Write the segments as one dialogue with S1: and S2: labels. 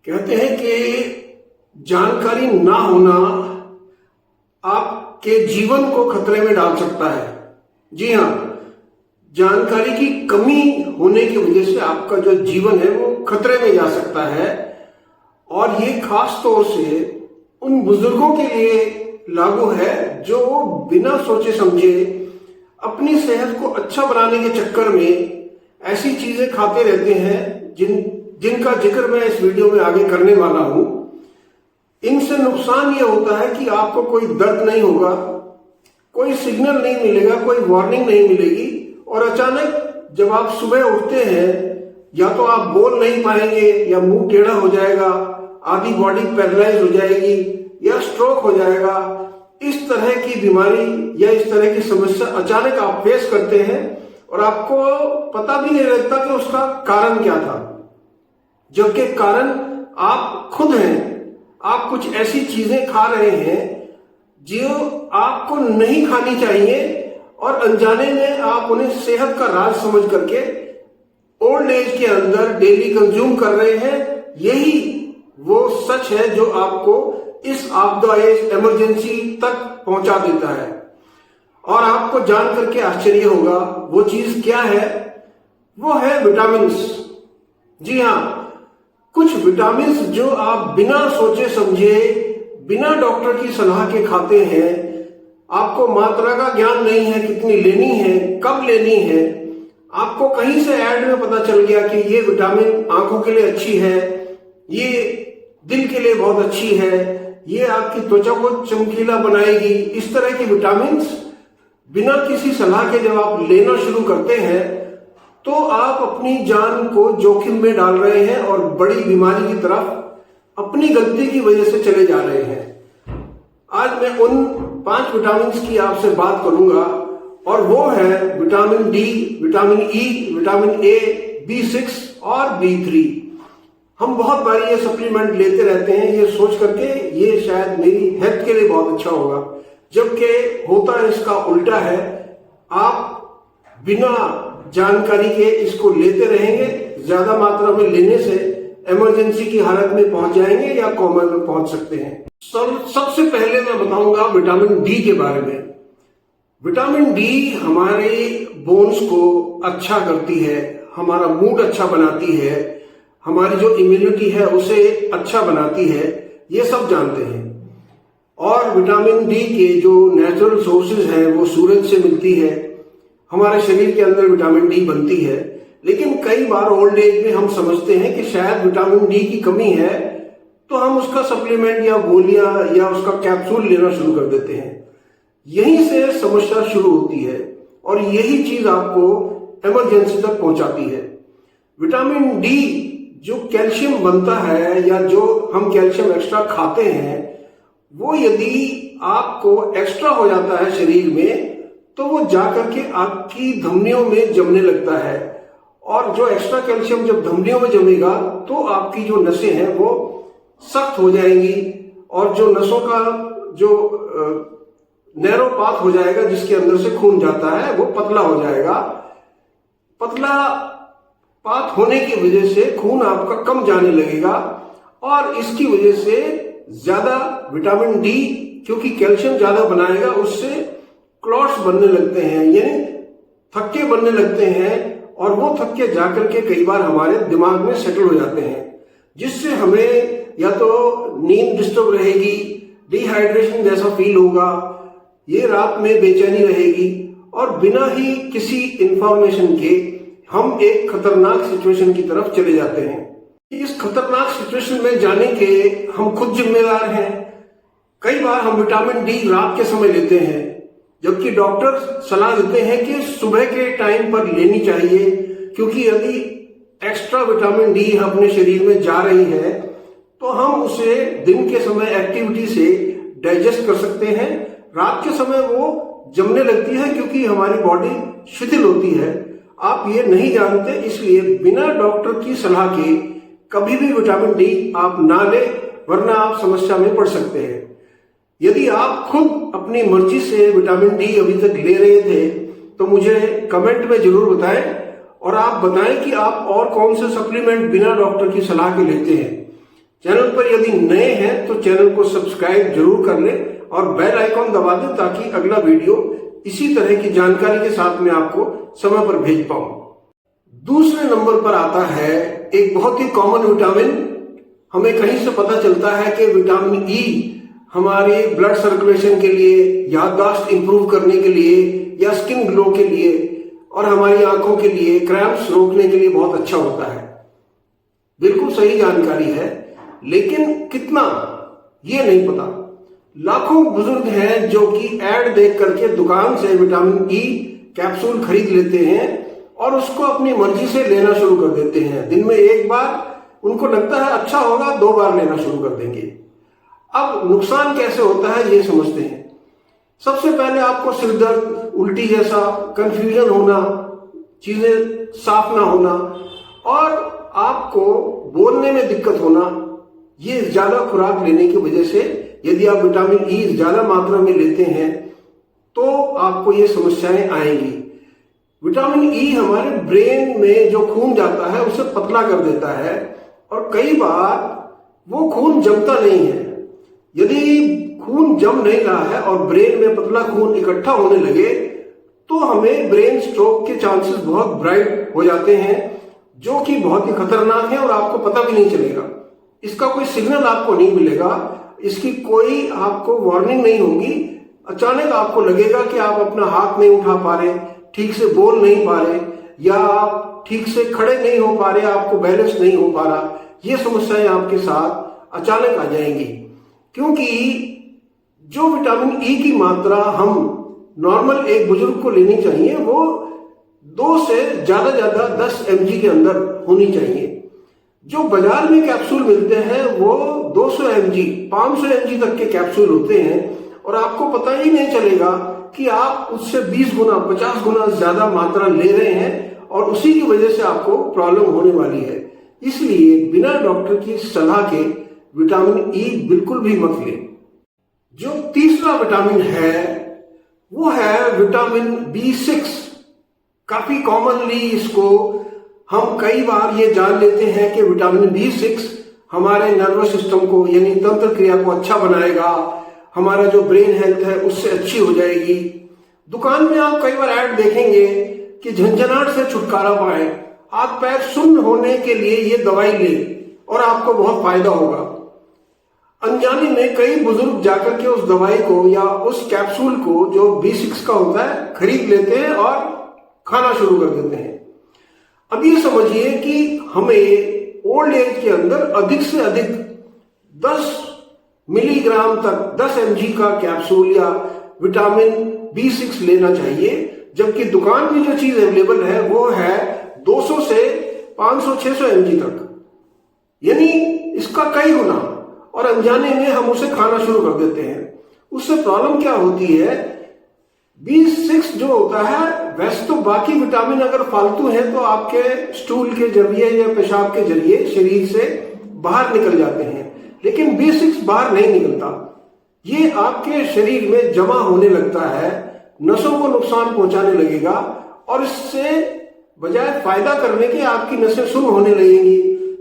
S1: कहते हैं कि जानकारी ना होना आपके जीवन को खतरे में डाल सकता है। जी हाँ, जानकारी की कमी होने की वजह से आपका जो जीवन है वो खतरे में जा सकता है। और ये खास तौर से उन बुजुर्गों के लिए लागू है जो बिना सोचे समझे अपनी सेहत को अच्छा बनाने के चक्कर में ऐसी चीजें खाते रहते हैं जिनका जिक्र मैं इस वीडियो में आगे करने वाला हूं। इनसे नुकसान ये होता है कि आपको कोई दर्द नहीं होगा, कोई सिग्नल नहीं मिलेगा, कोई वार्निंग नहीं मिलेगी और अचानक जब आप सुबह उठते हैं या तो आप बोल नहीं पाएंगे या मुंह टेढ़ा हो जाएगा, आधी बॉडी पैरालाइज हो जाएगी या स्ट्रोक हो जाएगा। इस तरह की बीमारी या इस तरह की समस्या अचानक आप फेस करते हैं और आपको पता भी नहीं लगता कि उसका कारण क्या था, जबकि कारण आप खुद हैं। आप कुछ ऐसी चीजें खा रहे हैं जो आपको नहीं खानी चाहिए और अनजाने में आप उन्हें सेहत का राज समझ करके ओल्ड एज के अंदर डेली कंज्यूम कर रहे हैं। यही वो सच है जो आपको इस आपदा इमरजेंसी तक पहुंचा देता है। और आपको जान करके आश्चर्य होगा वो चीज क्या है, वो है विटामिन्स। जी हाँ, कुछ विटामिन्स जो आप बिना सोचे समझे, बिना डॉक्टर की सलाह के खाते हैं। आपको मात्रा का ज्ञान नहीं है, कितनी लेनी है, कब लेनी है। आपको कहीं से ऐड में पता चल गया कि ये विटामिन आंखों के लिए अच्छी है, ये दिल के लिए बहुत अच्छी है, ये आपकी त्वचा को चमकीला बनाएगी। इस तरह की विटामिन्स बिना किसी सलाह के जब आप लेना शुरू करते हैं तो आप अपनी जान को जोखिम में डाल रहे हैं और बड़ी बीमारी की तरफ अपनी गलती की वजह से चले जा रहे हैं। आज मैं उन 5 विटामिन्स की आपसे बात करूंगा और वो है vitamin D, vitamin E, vitamin A, B6 और B3। हम बहुत बार ये सप्लीमेंट लेते रहते हैं ये सोच करके ये शायद मेरी हेल्थ के लिए बहुत अच्छा होगा, जबकि होता इसका उल्टा है। आप बिना जानकारी के इसको लेते रहेंगे, ज्यादा मात्रा में लेने से इमरजेंसी की हालत में पहुंच जाएंगे या कोमा में पहुंच सकते हैं। सबसे पहले मैं बताऊंगा विटामिन डी के बारे में। विटामिन डी हमारे बोन्स को अच्छा करती है, हमारा मूड अच्छा बनाती है, हमारी जो इम्यूनिटी है उसे अच्छा बनाती है, ये सब जानते हैं। और विटामिन डी के जो नेचुरल सोर्सेज हैं वो सूरज से मिलती है, हमारे शरीर के अंदर विटामिन डी बनती है। लेकिन कई बार ओल्ड एज में हम समझते हैं कि शायद विटामिन डी की कमी है तो हम उसका सप्लीमेंट या गोलियां या उसका कैप्सूल लेना शुरू कर देते हैं। यहीं से समस्या शुरू होती है और यही चीज आपको इमरजेंसी तक पहुंचाती है। विटामिन डी जो कैल्शियम बनता है या जो हम कैल्शियम एक्स्ट्रा खाते हैं, वो यदि आपको एक्स्ट्रा हो जाता है शरीर में तो वो जाकर के आपकी धमनियों में जमने लगता है। और जो एक्स्ट्रा कैल्शियम जब धमनियों में जमेगा तो आपकी जो नसें हैं वो सख्त हो जाएंगी और जो नसों का जो नैरो पाथ हो जाएगा जिसके अंदर से खून जाता है वो पतला हो जाएगा। पतला पाथ होने की वजह से खून आपका कम जाने लगेगा और इसकी वजह से ज्यादा विटामिन डी, क्योंकि कैल्शियम ज्यादा बनाएगा, उससे क्लॉट्स बनने लगते हैं, यानी थक्के बनने लगते हैं और वो थक्के जाकर के कई बार हमारे दिमाग में सेटल हो जाते हैं, जिससे हमें या तो नींद डिस्टर्ब रहेगी, डिहाइड्रेशन जैसा फील होगा, ये रात में बेचैनी रहेगी और बिना ही किसी इंफॉर्मेशन के हम एक खतरनाक सिचुएशन की तरफ चले जाते हैं। इस खतरनाक सिचुएशन में जाने के हम खुद जिम्मेदार हैं। कई बार हम विटामिन डी रात के समय लेते हैं, जबकि डॉक्टर सलाह देते हैं कि सुबह के टाइम पर लेनी चाहिए, क्योंकि यदि एक्स्ट्रा विटामिन डी अपने शरीर में जा रही है तो हम उसे दिन के समय एक्टिविटी से डाइजेस्ट कर सकते हैं। रात के समय वो जमने लगती है क्योंकि हमारी बॉडी शिथिल होती है। आप ये नहीं जानते, इसलिए बिना डॉक्टर की सलाह के कभी भी विटामिन डी आप ना ले, वरना आप समस्या में पड़ सकते हैं। यदि आप खुद अपनी मर्जी से विटामिन डी अभी तक ले रहे थे तो मुझे कमेंट में जरूर बताएं और आप बताएं कि आप और कौन से सप्लीमेंट बिना डॉक्टर की सलाह के लेते हैं। चैनल पर यदि नए हैं तो चैनल को सब्सक्राइब जरूर कर लें और बेल आइकॉन दबा दें ताकि अगला वीडियो इसी तरह की जानकारी के साथ में आपको समय पर भेज पाऊं। दूसरे नंबर पर आता है एक बहुत ही कॉमन विटामिन। हमें कहीं से पता चलता है कि विटामिन ई हमारे ब्लड सर्कुलेशन के लिए, याददाश्त इंप्रूव करने के लिए या स्किन ग्लो के लिए और हमारी आंखों के लिए, क्रैम्प्स रोकने के लिए बहुत अच्छा होता है। बिल्कुल सही जानकारी है, लेकिन कितना ये नहीं पता। लाखों बुजुर्ग हैं जो कि ऐड देख करके दुकान से विटामिन ई कैप्सूल खरीद लेते हैं और उसको अपनी मर्जी से लेना शुरू कर देते हैं। दिन में एक बार उनको लगता है अच्छा होगा, 2 बार लेना शुरू कर देंगे। अब नुकसान कैसे होता है ये समझते हैं। सबसे पहले आपको सिरदर्द, उल्टी जैसा, कंफ्यूजन होना, चीजें साफ ना होना और आपको बोलने में दिक्कत होना, ये ज्यादा खुराक लेने की वजह से यदि आप विटामिन ई ज्यादा मात्रा में लेते हैं तो आपको ये समस्याएं आएंगी। विटामिन ई हमारे ब्रेन में जो खून जाता है उसे पतला कर देता है और कई बार वो खून जमता नहीं है। यदि खून जम नहीं रहा है और ब्रेन में पतला खून इकट्ठा होने लगे तो हमें ब्रेन स्ट्रोक के चांसेस बहुत ब्राइट हो जाते हैं, जो कि बहुत ही खतरनाक है और आपको पता भी नहीं चलेगा। इसका कोई सिग्नल आपको नहीं मिलेगा, इसकी कोई आपको वार्निंग नहीं होगी। अचानक आपको लगेगा कि आप अपना हाथ नहीं उठा पा रहे, ठीक से बोल नहीं पा रहे या आप ठीक से खड़े नहीं हो पा रहे, आपको बैलेंस नहीं हो पा रहा। ये समस्याएं आपके साथ अचानक आ जाएंगी, क्योंकि जो विटामिन ई की मात्रा हम नॉर्मल एक बुजुर्ग को लेनी चाहिए वो 2 से ज्यादा 10 mg के अंदर होनी चाहिए। जो बाजार में कैप्सूल मिलते हैं वो 200 mg, 500 mg तक के कैप्सूल होते हैं और आपको पता ही नहीं चलेगा कि आप उससे 20 गुना, 50 गुना ज्यादा मात्रा ले रहे हैं और उसी की वजह से आपको प्रॉब्लम होने वाली है। इसलिए बिना डॉक्टर की सलाह के विटामिन ई बिल्कुल भी मत लें। जो तीसरा विटामिन है वो है विटामिन B6। काफी कॉमनली इसको हम कई बार ये जान लेते हैं कि विटामिन B6 हमारे नर्वस सिस्टम को यानी तंत्र क्रिया को अच्छा बनाएगा, हमारा जो ब्रेन हेल्थ है उससे अच्छी हो जाएगी। दुकान में आप कई बार ऐड देखेंगे कि झंझनाहट से छुटकारा पाए, हाथ पैर सुन्न होने के लिए ये दवाई ले और आपको बहुत फायदा होगा। अनजाने में कई बुजुर्ग जाकर के उस दवाई को या उस कैप्सूल को जो B6 का होता है खरीद लेते हैं और खाना शुरू कर देते हैं। अब ये समझिए कि हमें ओल्ड एज के अंदर अधिक से अधिक 10 मिलीग्राम तक 10 mg का कैप्सूल या विटामिन B6 लेना चाहिए, जबकि दुकान में जो चीज अवेलेबल है वो है 200 से 500-600 mg तक, यानी इसका कई गुना, और अनजाने में हम उसे खाना शुरू कर देते हैं। उससे प्रॉब्लम क्या होती है, B6 जो होता है, वैसे तो बाकी विटामिन अगर फालतू है तो आपके स्टूल के जरिए या पेशाब के जरिए शरीर से बाहर निकल जाते हैं, लेकिन B6 बाहर नहीं निकलता। ये आपके शरीर में जमा होने लगता है, नसों को नुकसान पहुंचाने लगेगा और इससे बजाय फायदा करने के आपकी नसें सुन्न होने लगेंगी,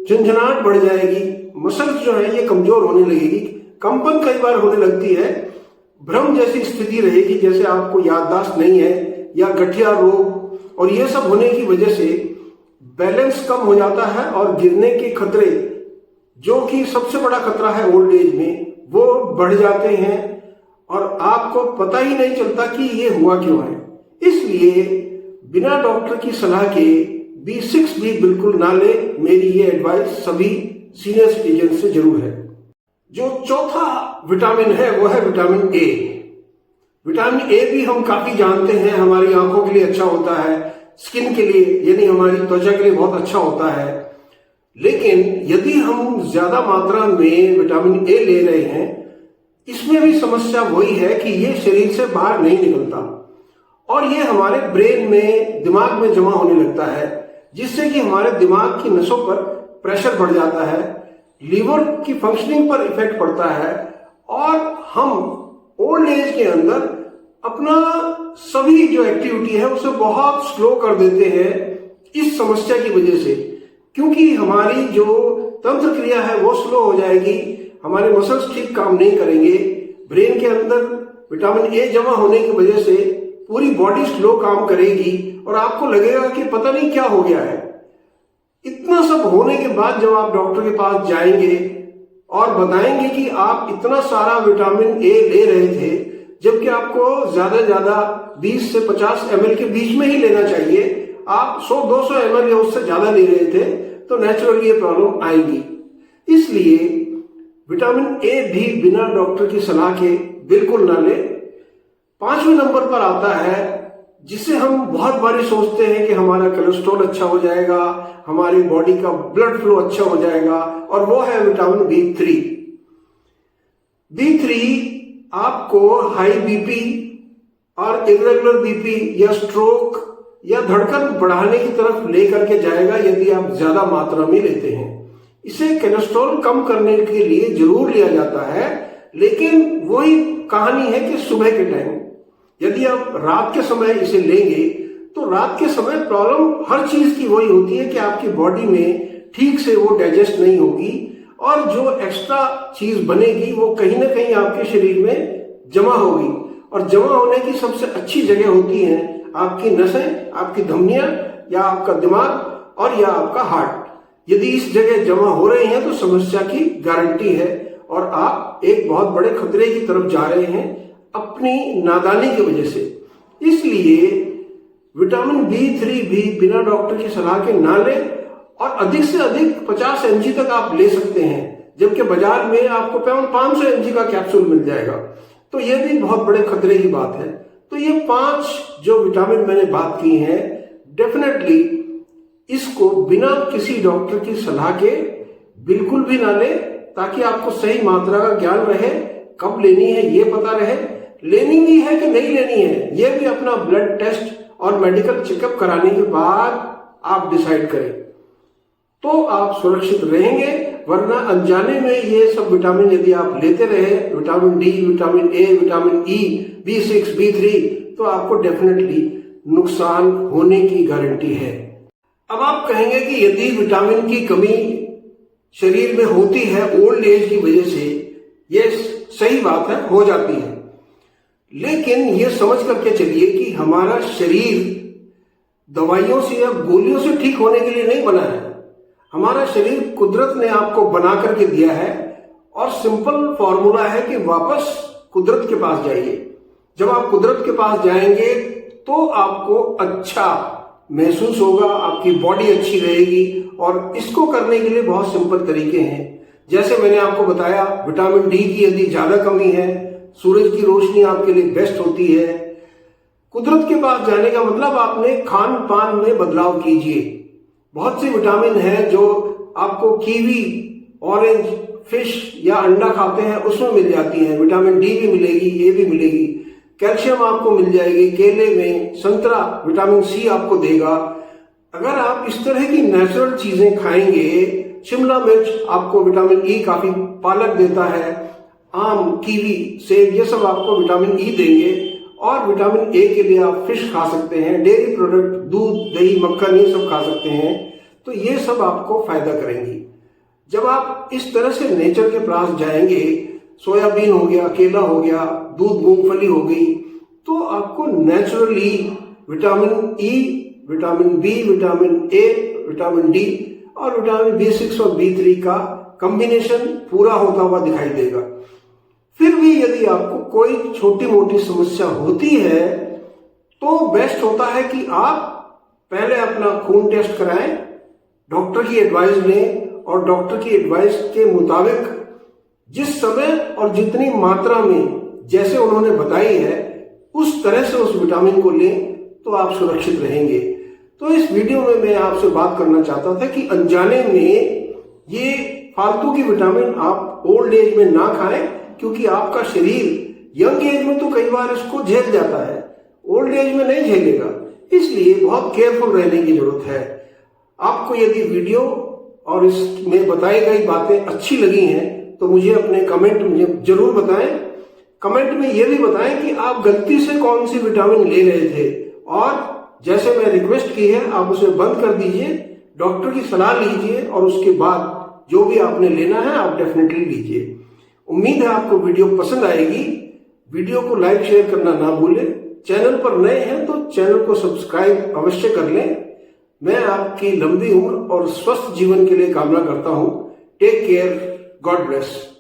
S1: झंझनाहट बढ़ जाएगी, मसल्स जो है ये कमजोर होने लगेगी, कंपन कई बार होने लगती है, भ्रम जैसी स्थिति रहेगी जैसे आपको याददाश्त नहीं है या गठिया रोग, और ये सब होने की वजह से बैलेंस कम हो जाता है और गिरने के खतरे, जो कि सबसे बड़ा खतरा है ओल्ड एज में, वो बढ़ जाते हैं और आपको पता ही नहीं चलता कि ये हुआ क्यों है। इसलिए बिना डॉक्टर की सलाह के B6 भी बिल्कुल ना ले। मेरी ये एडवाइस सभी सीनियर सिटीजन से जरूर है। जो चौथा विटामिन है वो है विटामिन ए। विटामिन ए भी हम काफी जानते हैं, हमारी आंखों के लिए अच्छा होता है, स्किन के लिए यानी हमारी त्वचा के लिए बहुत अच्छा होता है। लेकिन यदि हम ज्यादा मात्रा में विटामिन ए ले रहे हैं, इसमें भी समस्या वही है कि ये शरीर से बाहर नहीं निकलता और ये हमारे ब्रेन में, दिमाग में जमा होने लगता है, जिससे कि हमारे दिमाग की नसों पर प्रेशर बढ़ जाता है, लीवर की फंक्शनिंग पर इफेक्ट पड़ता है और हम ओल्ड एज के अंदर अपना सभी जो एक्टिविटी है उसे बहुत स्लो कर देते हैं इस समस्या की वजह से। क्योंकि हमारी जो तंत्र क्रिया है वो स्लो हो जाएगी, हमारे मसल्स ठीक काम नहीं करेंगे, ब्रेन के अंदर विटामिन ए जमा होने की वजह से पूरी बॉडी स्लो काम करेगी और आपको लगेगा कि पता नहीं क्या हो गया है। इतना सब होने के बाद जब आप डॉक्टर के पास जाएंगे और बताएंगे कि आप इतना सारा विटामिन ए ले रहे थे जबकि आपको ज्यादा 20 से 50 ml के बीच में ही लेना चाहिए, आप 100-200 ml या उससे ज्यादा ले रहे थे, तो नेचुरली ये प्रॉब्लम आएगी। इसलिए विटामिन ए भी बिना डॉक्टर की सलाह के बिल्कुल ना ले। 5वें नंबर पर आता है जिसे हम बहुत बारी सोचते हैं कि हमारा कोलेस्ट्रॉल अच्छा हो जाएगा, हमारी बॉडी का ब्लड फ्लो अच्छा हो जाएगा, और वो है विटामिन B3। B3 आपको हाई बीपी और इरेगुलर बीपी या स्ट्रोक या धड़कन बढ़ाने की तरफ लेकर के जाएगा यदि आप ज्यादा मात्रा में लेते हैं। इसे कोलेस्ट्रॉल कम करने के लिए जरूर लिया जाता है, लेकिन वही कहानी है कि सुबह के टाइम यदि आप रात के समय इसे लेंगे तो रात के समय प्रॉब्लम हर चीज की वही होती है कि आपकी बॉडी में ठीक से वो डाइजेस्ट नहीं होगी और जो एक्स्ट्रा चीज बनेगी वो कहीं ना कहीं आपके शरीर में जमा होगी, और जमा होने की सबसे अच्छी जगह होती है आपकी नसें, आपकी धमनियां, या आपका दिमाग और या आपका हार्ट। यदि इस जगह जमा हो रहे हैं तो समस्या की गारंटी है और आप एक बहुत बड़े खतरे की तरफ जा रहे हैं अपनी नादानी की वजह से। इसलिए विटामिन B3 भी बिना डॉक्टर की सलाह के ना लें, और अधिक से अधिक 50 mg तक आप ले सकते हैं, जबकि बाजार में आपको 500 mg का कैप्सूल मिल जाएगा। तो ये भी बहुत बड़े खतरे की बात है। तो ये 5 जो विटामिन मैंने बात की हैं, डेफिनेटली इसको बिना किसी डॉक्टर की सलाह के बिल्कुल भी ना ले, ताकि आपको सही मात्रा का ज्ञान रहे, कब लेनी है ये पता रहे, लेनी भी है कि नहीं लेनी है ये भी अपना ब्लड टेस्ट और मेडिकल चेकअप कराने के बाद आप डिसाइड करें, तो आप सुरक्षित रहेंगे। वरना अनजाने में ये सब विटामिन यदि आप लेते रहे, vitamin D, vitamin A, vitamin E, B6, B3, तो आपको डेफिनेटली नुकसान होने की गारंटी है। अब आप कहेंगे कि यदि विटामिन की कमी शरीर में होती है ओल्ड एज की वजह से, ये सही बात है, हो जाती है, लेकिन ये समझ करके चलिए कि हमारा शरीर दवाइयों से या गोलियों से ठीक होने के लिए नहीं बना है। हमारा शरीर कुदरत ने आपको बना करके दिया है, और सिंपल फॉर्मूला है कि वापस कुदरत के पास जाइए। जब आप कुदरत के पास जाएंगे तो आपको अच्छा महसूस होगा, आपकी बॉडी अच्छी रहेगी, और इसको करने के लिए बहुत सिंपल तरीके हैं। जैसे मैंने आपको बताया, विटामिन डी की यदि ज्यादा कमी है, सूरज की रोशनी आपके लिए बेस्ट होती है। कुदरत के पास जाने का मतलब आपने खान पान में बदलाव कीजिए। बहुत सी विटामिन है जो आपको कीवी, ऑरेंज, फिश या अंडा खाते हैं उसमें मिल जाती है। विटामिन डी भी मिलेगी, ए भी मिलेगी, कैल्शियम आपको मिल जाएगी केले में, संतरा विटामिन सी आपको देगा। अगर आप इस तरह की नेचुरल चीजें खाएंगे, शिमला मिर्च आपको विटामिन ई काफी, पालक देता है, आम, कीवी, सेब, ये सब आपको विटामिन ई देंगे। और विटामिन ए के लिए आप फिश खा सकते हैं, डेयरी प्रोडक्ट, दूध, दही, मक्खन, ये सब खा सकते हैं। तो ये सब आपको फायदा करेंगी। जब आप इस तरह से नेचर के पास जाएंगे, सोयाबीन हो गया, केला हो गया, दूध, मूंगफली हो गई, तो आपको naturally vitamin E, vitamin B, vitamin A, vitamin D और विटामिन B6 और B3 का कॉम्बिनेशन पूरा होता हुआ दिखाई देगा। फिर भी यदि आपको कोई छोटी मोटी समस्या होती है तो बेस्ट होता है कि आप पहले अपना खून टेस्ट कराएं, डॉक्टर की एडवाइस लें, और डॉक्टर की एडवाइस के मुताबिक जिस समय और जितनी मात्रा में जैसे उन्होंने बताई है उस तरह से उस विटामिन को लें, तो आप सुरक्षित रहेंगे। तो इस वीडियो में मैं आपसे बात करना चाहता था कि अनजाने में ये फालतू की विटामिन आप ओल्ड एज में ना खाएं, क्योंकि आपका शरीर यंग एज में तो कई बार इसको झेल जाता है, ओल्ड एज में नहीं झेलेगा। इसलिए बहुत केयरफुल रहने की जरूरत है। आपको यदि वीडियो और इसमें बताई गई बातें अच्छी लगी हैं तो मुझे अपने कमेंट में जरूर बताएं। कमेंट में यह भी बताएं कि आप गलती से कौन सी विटामिन ले रहे थे, और जैसे मैं रिक्वेस्ट की है आप उसे बंद कर दीजिए, डॉक्टर की सलाह लीजिए और उसके बाद जो भी आपने लेना है आप डेफिनेटली लीजिए। उम्मीद है आपको वीडियो पसंद आएगी। वीडियो को लाइक शेयर करना ना भूलें। चैनल पर नए हैं तो चैनल को सब्सक्राइब अवश्य कर लें। मैं आपकी लंबी उम्र और स्वस्थ जीवन के लिए कामना करता हूं। Take care, God bless.